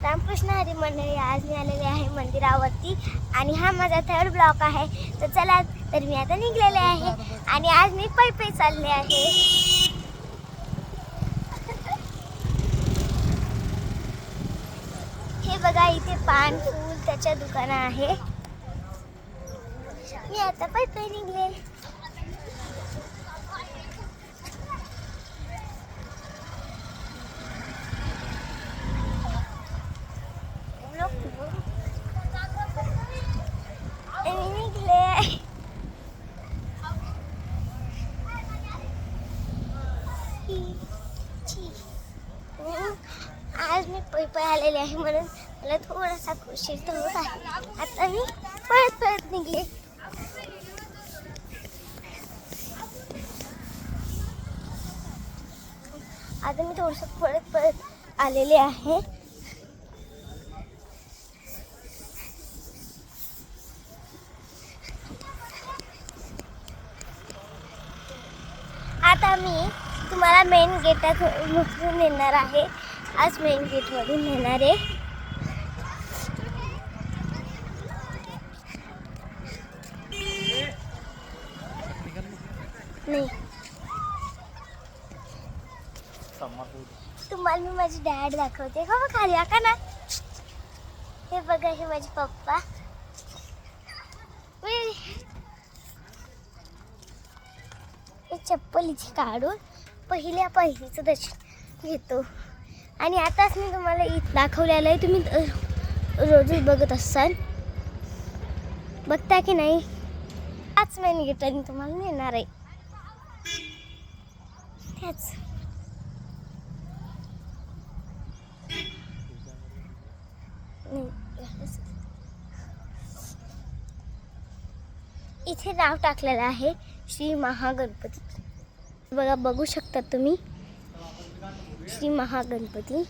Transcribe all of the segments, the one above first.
रामकृष्ण हरी मंडळी, आज मी आलेले आहे मंदिरावरती आणि हा माझा थर्ड ब्लॉक आहे. तर चला, तर मी आता निघलेले आहे आणि आज मी पायी चालले आहे. हे बघा, इथे पान फूल त्याच्या दुकान आहे. मी आता पायी निघले. आज मी पै आलेले आहे म्हणून मला थोडासा उशीर तर होत आहे. आता मी पळत निघले. आता मी थोडस पळत आलेले आहे. आता मी तुम्हाला मेन गेटातून नेणार आहे. आज मेन गेटमधून नेणार आहे. नाही, तुम्हाला मी माझी डॅड दाखवते. हो, खाली आका ना. हे बघा, हे माझे पप्पा. चप्पल इथे काढून पहिलीचं दर्शन घेतो. आणि आताच मी तुम्हाला दाखवलेलं आहे. तुम्ही रोजच बघत असाल, बघता की नाही. त्याच मेन गेटाने तुम्हाला नेणार आहे. त्याच इथे नाव टाकलेलं आहे श्री महागणपती. बघा, बघू शकता तुम्ही, श्री महागणपती.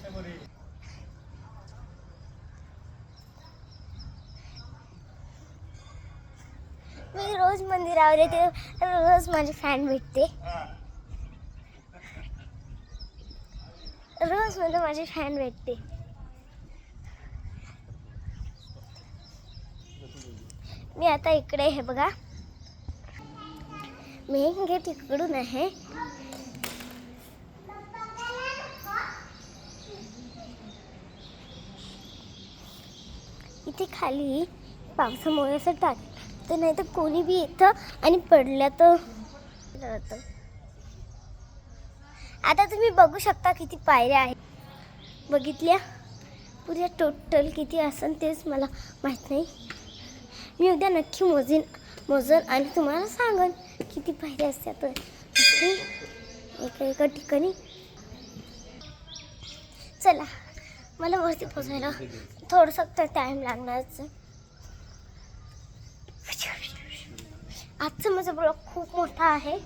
मी रोज मंदिरावर येते, रोज माझी फॅन भेटते. रोज मला माझी फॅन भेटते. मी आता इकडे आहे बघा, मेन गेट इकडून आहे. इथे खाली पावसामुळे असं तर नाही तर कोणी बी येतं आणि पडलं तर जातं. आता तुम्ही बघू शकता किती पायऱ्या आहेत. बघितल्या? पुऱ्या टोटल किती असेल तेच मला माहीत नाही. मी उद्या नक्की मोजन आणि तुम्हाला सांगन किती पायऱ्या असतात एका ठिकाणी. चला, मला वरती पोचायला थोडंसं तर टाईम लागणारच. आजचा माझा ब्लॉग खूप मोठा आहे.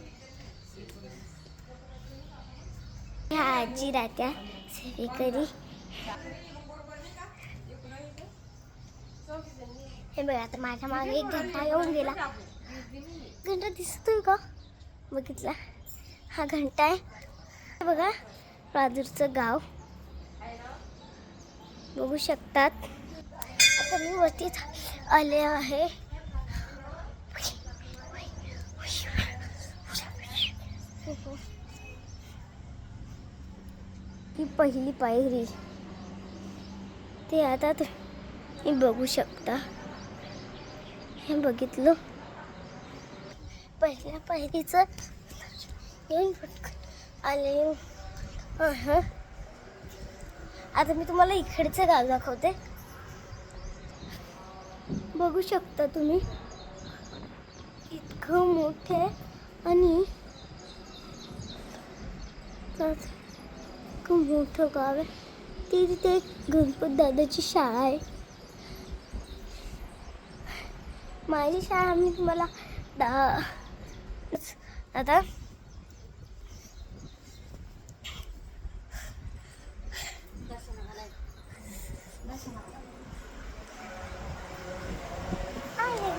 ह्या आजी राहत्या सेवेकरी. हे बघा, आता माझ्या मागे एक घंटा येऊन गेला. घंटा दिसतोय का? बघितला? हा घंटा आहे बघा. राजूरचं गाव बघू शकतात. आता मी वरती आले आहे. ही पहिली पायरी ते आता तुम्ही बघू शकता. हे बघितलं, पहिल्या पायरीचं येऊन आले. आता मी तुम्हाला इकडचं गाव दाखवते. बघू शकता तुम्ही, इतकं मोठं आहे आणि खूप मोठं गाव आहे. तिथे एक गणपत दादाची शाळा आहे. माझी शाळा मी तुम्हाला आता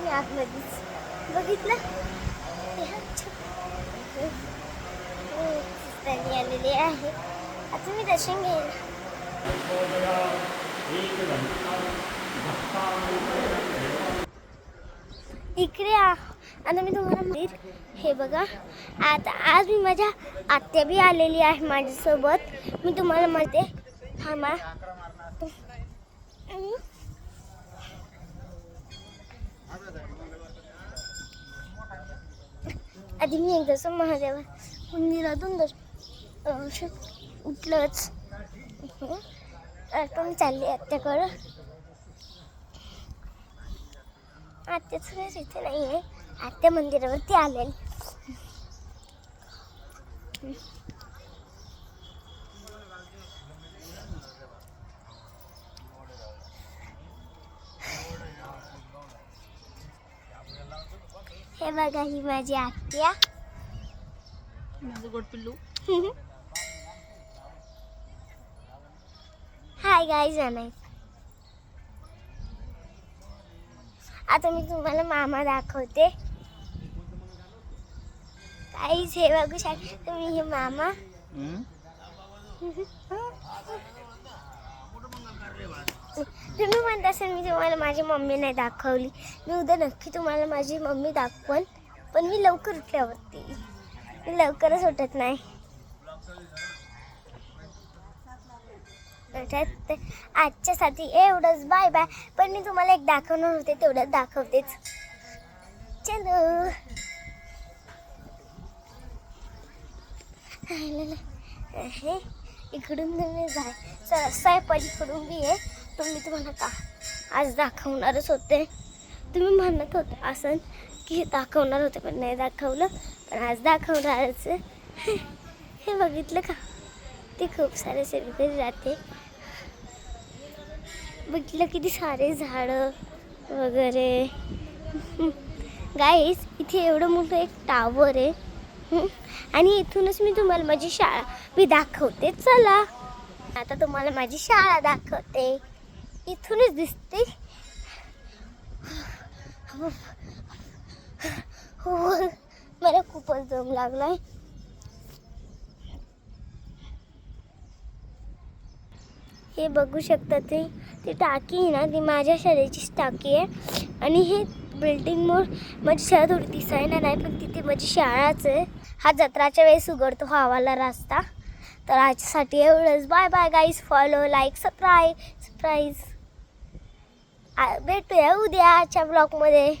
मी आतमध्येच बघितलं. आलेले आहे. आता मी दर्शन घेईन. इकडे आता मी तुम्हाला मंदिर हे बघा. आता आज मी माझ्या आत्या बी आलेली आहे माझ्यासोबत. मी तुम्हाला म्हणते थांबा. आधी मी एकदा महादेवा मंदिरातून उठलंच. आता मी चालली आत्याकडं. आत्याच वेळेस इथे नाही आहे. आत्या मंदिरावरती आलेली. हे बघा ही माझी आत्या. माझं गोड पिल्लू. Hi guys. आता मी तुम्हाला मामा दाखवते. काहीच हे बघू शकता तुम्ही. हे मामा तुम्ही म्हणत असेल मी तुम्हाला माझी मम्मी नाही दाखवली. मी उद्या नक्की तुम्हाला माझी मम्मी दाखवन. पण मी लवकर उठल्यावरती. मी लवकरच उठत नाही. आजच्यासाठी एवढंच. Bye bye. पण मी तुम्हाला एक दाखवणार होते तेवढंच दाखवतेच. चलो. इकडून तुम्ही जाय पलीकडून बी आहे. तुम्ही तुम्हाला का आज दाखवणारच होते. तुम्ही म्हणत होते असं की दाखवणार होते पण नाही दाखवलं. पण आज दाखवणारच. हे बघितलं का ते खूप सारे सगळीकडे राहते. बघितलं किती सारे झाडं वगैरे. गाईस इथे एवढं मोठं एक टावर आहे. आणि इथूनच मी तुम्हाला माझी शाळा मी दाखवते. चला आता तुम्हाला माझी शाळा दाखवते. इथूनच दिसते. मला खूपच दम लागलाय. हे बघू शकता ती टाकी आहे ना ती माझ्या शाळेचीच टाकी आहे. आणि हे बिल्डिंग माझी शाळा थोडी दिसायला नाही पण तिथे माझी शाळाच आहे. हा जत्राच्या वेळेस उघडतो हवाला रस्ता. तर आजसाठी एवढंच. Bye bye guys. Follow like subscribe. भेटूया उद्याच्या ब्लॉगमध्ये.